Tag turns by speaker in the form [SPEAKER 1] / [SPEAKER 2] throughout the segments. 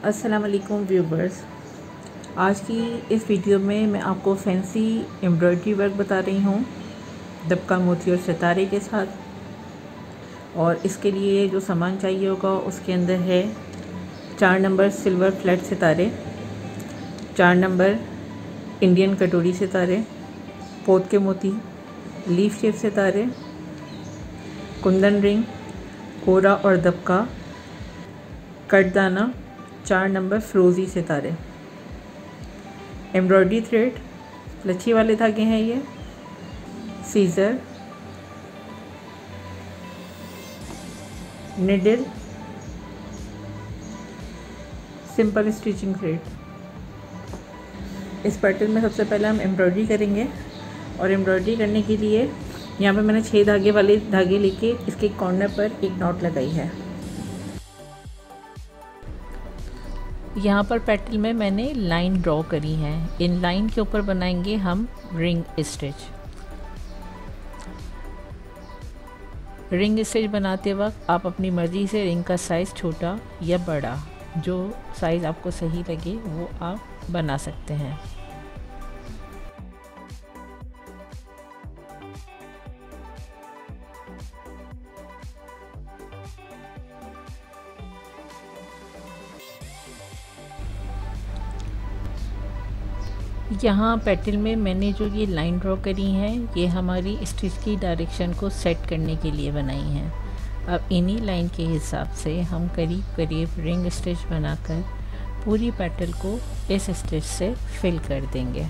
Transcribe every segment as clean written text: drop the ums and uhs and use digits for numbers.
[SPEAKER 1] अस्सलाम वालेकुम व्यूवर्स। आज की इस वीडियो में मैं आपको फैंसी एम्ब्रॉयडरी वर्क बता रही हूँ दबका मोती और सितारे के साथ। और इसके लिए जो सामान चाहिए होगा उसके अंदर है 4 नंबर सिल्वर फ्लैट सितारे, 4 नंबर इंडियन कटोरी सितारे, पोत के मोती, लीफ शेप सितारे, कुंदन रिंग, कोरा और दबका, कटदाना, 4 नंबर फ्रोज़ी सितारे, एम्ब्रॉयडरी थ्रेड, लच्छी वाले धागे हैं ये, scissor, needle, simple stitching thread. इस पैटर्न में सबसे पहले हम एम्ब्रॉयडरी करेंगे और एम्ब्रॉयडरी करने के लिए यहाँ पे मैंने 6 धागे वाले धागे लेके इसके कॉर्नर पर एक नॉट लगाई है। यहाँ पर पैटर्न में मैंने लाइन ड्रॉ करी है। इन लाइन के ऊपर बनाएंगे हम रिंग स्टिच। रिंग स्टिच बनाते वक्त आप अपनी मर्ज़ी से रिंग का साइज़ छोटा या बड़ा, जो साइज़ आपको सही लगे वो आप बना सकते हैं। यहाँ पैटर्न में मैंने जो ये लाइन ड्रॉ करी हैं ये हमारी स्टिच की डायरेक्शन को सेट करने के लिए बनाई हैं। अब इन्हीं लाइन के हिसाब से हम करीब करीब रिंग स्टिच बनाकर पूरी पैटर्न को इस स्टिच से फिल कर देंगे।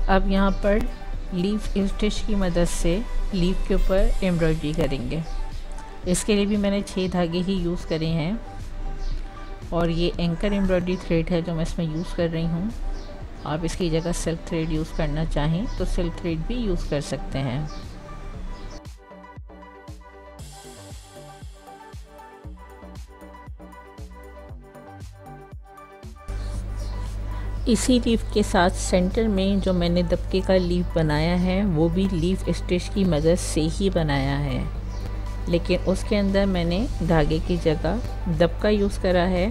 [SPEAKER 1] अब यहाँ पर लीफ स्टिच की मदद से लीफ के ऊपर एम्ब्रॉयडरी करेंगे। इसके लिए भी मैंने 6 धागे ही यूज़ करे हैं और ये एंकर एम्ब्रॉयडरी थ्रेड है जो मैं इसमें यूज़ कर रही हूँ। आप इसकी जगह सिल्क थ्रेड यूज़ करना चाहें तो सिल्क थ्रेड भी यूज़ कर सकते हैं। इसी लीफ के साथ सेंटर में जो मैंने दबके का लीफ बनाया है वो भी लीफ स्टिच की मदद से ही बनाया है, लेकिन उसके अंदर मैंने धागे की जगह दबका यूज़ करा है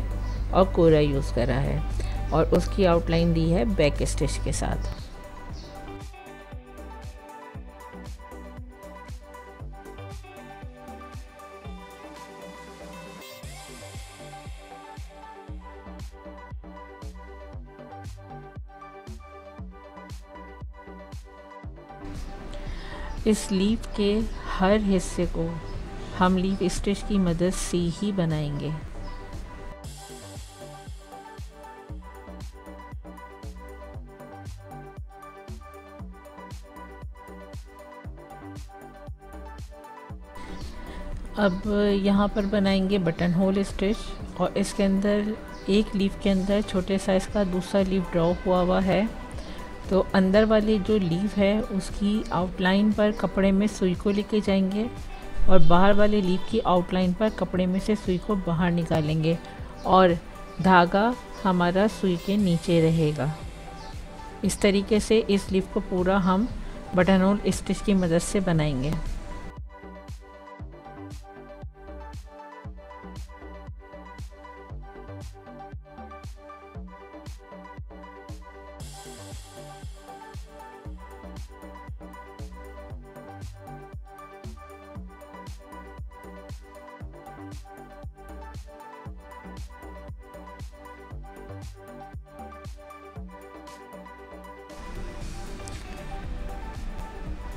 [SPEAKER 1] और कोरा यूज़ करा है और उसकी आउटलाइन दी है बैक स्टिच के साथ। इस लीफ के हर हिस्से को हम लीफ स्टिच की मदद से ही बनाएंगे। अब यहाँ पर बनाएंगे बटन होल स्टिच और इसके अंदर एक लीफ के अंदर छोटे साइज़ का दूसरा लीफ ड्रॉ हुआ है। तो अंदर वाली जो लीफ है उसकी आउटलाइन पर कपड़े में सुई को लेके जाएंगे और बाहर वाली लीफ की आउटलाइन पर कपड़े में से सुई को बाहर निकालेंगे और धागा हमारा सुई के नीचे रहेगा। इस तरीके से इस लीफ को पूरा हम बटन होल स्टिच की मदद से बनाएंगे।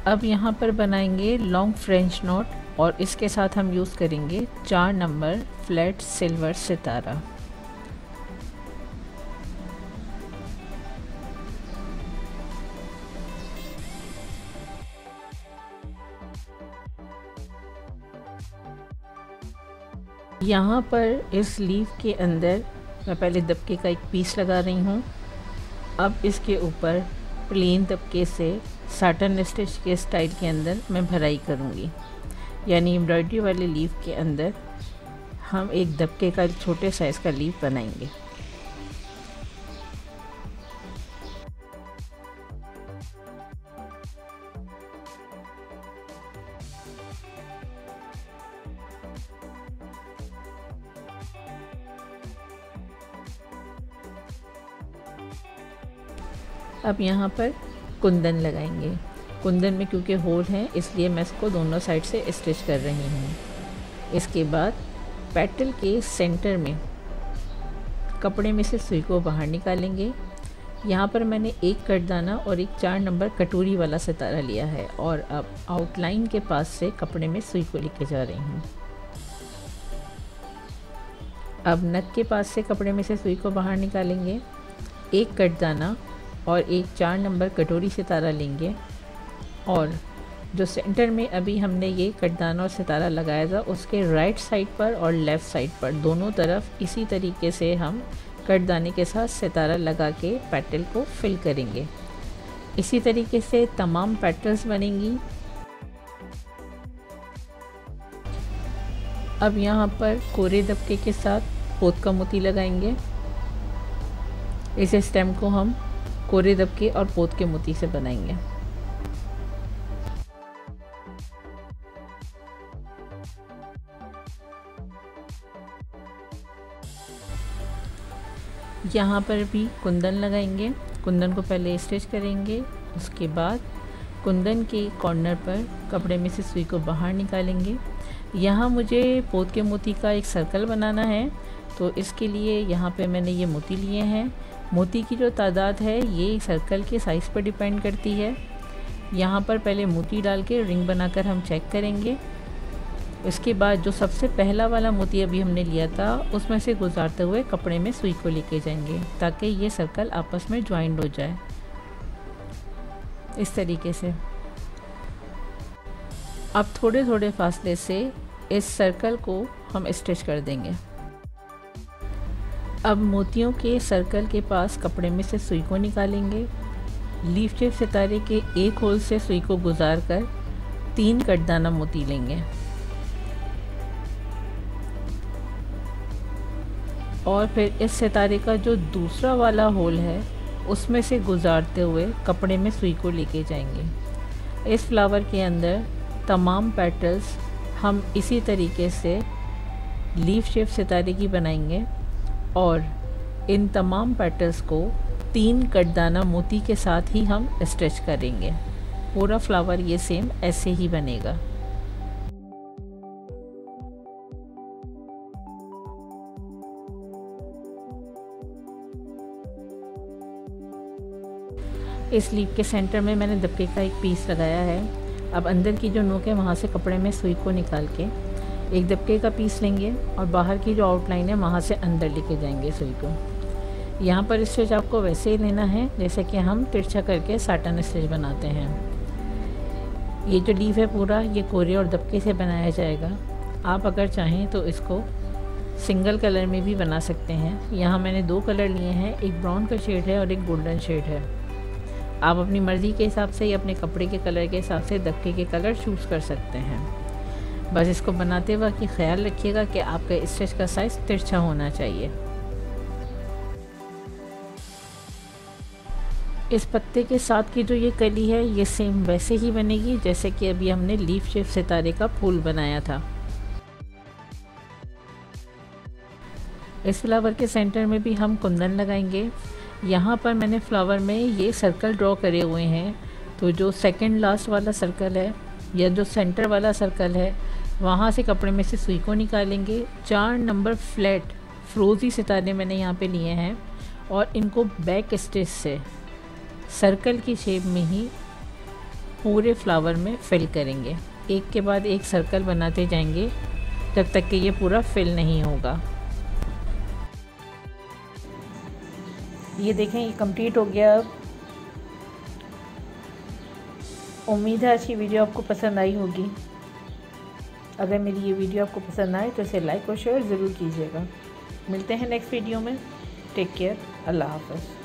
[SPEAKER 1] अब यहाँ पर बनाएंगे लॉन्ग फ्रेंच नॉट और इसके साथ हम यूज़ करेंगे 4 नंबर फ्लैट सिल्वर सितारा। यहाँ पर इस लीफ के अंदर मैं पहले दबके का एक पीस लगा रही हूँ। अब इसके ऊपर प्लेन दबके से साटन स्टिच के स्टाइल के अंदर मैं भराई करूँगी। यानी एम्ब्रॉयडरी वाले लीफ के अंदर हम एक दबके का छोटे साइज़ का लीफ बनाएंगे। अब यहाँ पर कुंदन लगाएंगे। कुंदन में क्योंकि होल है इसलिए मैं इसको दोनों साइड से स्टिच कर रही हूँ। इसके बाद पेटल के सेंटर में कपड़े में से सुई को बाहर निकालेंगे। यहाँ पर मैंने एक कटदाना और एक 4 नंबर कटोरी वाला सितारा लिया है और अब आउटलाइन के पास से कपड़े में सुई को लेके जा रही हूँ। अब नक के पास से कपड़े में से सुई को बाहर निकालेंगे, एक कटदाना और एक 4 नंबर कटोरी सितारा लेंगे और जो सेंटर में अभी हमने ये कटदाना और सितारा लगाया था उसके राइट साइड पर और लेफ़्ट साइड पर दोनों तरफ इसी तरीके से हम कटदाने के साथ सितारा लगा के पेटल को फिल करेंगे। इसी तरीके से तमाम पेटल्स बनेंगी। अब यहाँ पर कोरे दबके के साथ पोत का मोती लगाएंगे। इस स्टेम को हम कोरे दबके और पोत के मोती से बनाएंगे। यहाँ पर भी कुंदन लगाएंगे। कुंदन को पहले स्टिच करेंगे, उसके बाद कुंदन के कॉर्नर पर कपड़े में से सुई को बाहर निकालेंगे। यहाँ मुझे पोत के मोती का एक सर्कल बनाना है तो इसके लिए यहाँ पे मैंने ये मोती लिए हैं। मोती की जो तादाद है ये सर्कल के साइज़ पर डिपेंड करती है। यहाँ पर पहले मोती डाल के रिंग बनाकर हम चेक करेंगे। इसके बाद जो सबसे पहला वाला मोती अभी हमने लिया था उसमें से गुजारते हुए कपड़े में सुई को लेके जाएंगे ताकि ये सर्कल आपस में ज्वाइंट हो जाए इस तरीके से। अब थोड़े थोड़े फासले से इस सर्कल को हम स्टिच कर देंगे। अब मोतियों के सर्कल के पास कपड़े में से सुई को निकालेंगे। लीफ शेप सितारे के एक होल से सुई को गुजार कर 3 कटदाना मोती लेंगे और फिर इस सितारे का जो दूसरा वाला होल है उसमें से गुजारते हुए कपड़े में सुई को लेके जाएंगे। इस फ्लावर के अंदर तमाम पेटल्स हम इसी तरीके से लीफ शेप सितारे की बनाएंगे और इन तमाम पेटल्स को 3 कटदाना मोती के साथ ही हम स्टिच करेंगे। पूरा फ्लावर ये सेम ऐसे ही बनेगा। इस लीफ के सेंटर में मैंने दबके का एक पीस लगाया है। अब अंदर की जो नोक है वहाँ से कपड़े में सुई को निकाल के एक दबके का पीस लेंगे और बाहर की जो आउटलाइन है वहाँ से अंदर लेके जाएंगे सुई को। यहाँ पर स्टिच आपको वैसे ही लेना है जैसे कि हम तिरछा करके साटन स्टिच बनाते हैं। ये जो लीफ है पूरा ये कोरे और दबके से बनाया जाएगा। आप अगर चाहें तो इसको सिंगल कलर में भी बना सकते हैं। यहाँ मैंने 2 कलर लिए हैं, एक ब्राउन का शेड है और एक गोल्डन शेड है। आप अपनी मर्ज़ी के हिसाब से या अपने कपड़े के कलर के हिसाब से दबके के कलर चूज़ कर सकते हैं। बस इसको बनाते वक्त ख्याल रखिएगा कि आपका स्टिच का साइज़ तिरछा होना चाहिए। इस पत्ते के साथ की जो ये कली है ये सेम वैसे ही बनेगी जैसे कि अभी हमने लीफ शेप सितारे का फूल बनाया था। इस फ्लावर के सेंटर में भी हम कुंदन लगाएंगे। यहाँ पर मैंने फ्लावर में ये सर्कल ड्रॉ करे हुए हैं, तो जो सेकंड लास्ट वाला सर्कल है या जो सेंटर वाला सर्कल है वहाँ से कपड़े में से सुई को निकालेंगे। 4 नंबर फ्लैट फ्रोज़ी सितारे मैंने यहाँ पे लिए हैं और इनको बैक स्टिच से सर्कल की शेप में ही पूरे फ्लावर में फिल करेंगे। एक के बाद एक सर्कल बनाते जाएंगे जब तक कि ये पूरा फिल नहीं होगा। ये देखें ये कंप्लीट हो गया। अब उम्मीद है आज की वीडियो आपको पसंद आई होगी। अगर मेरी ये वीडियो आपको पसंद आए तो इसे लाइक और शेयर ज़रूर कीजिएगा। मिलते हैं नेक्स्ट वीडियो में। Take care. अल्लाह हाफ़िज़।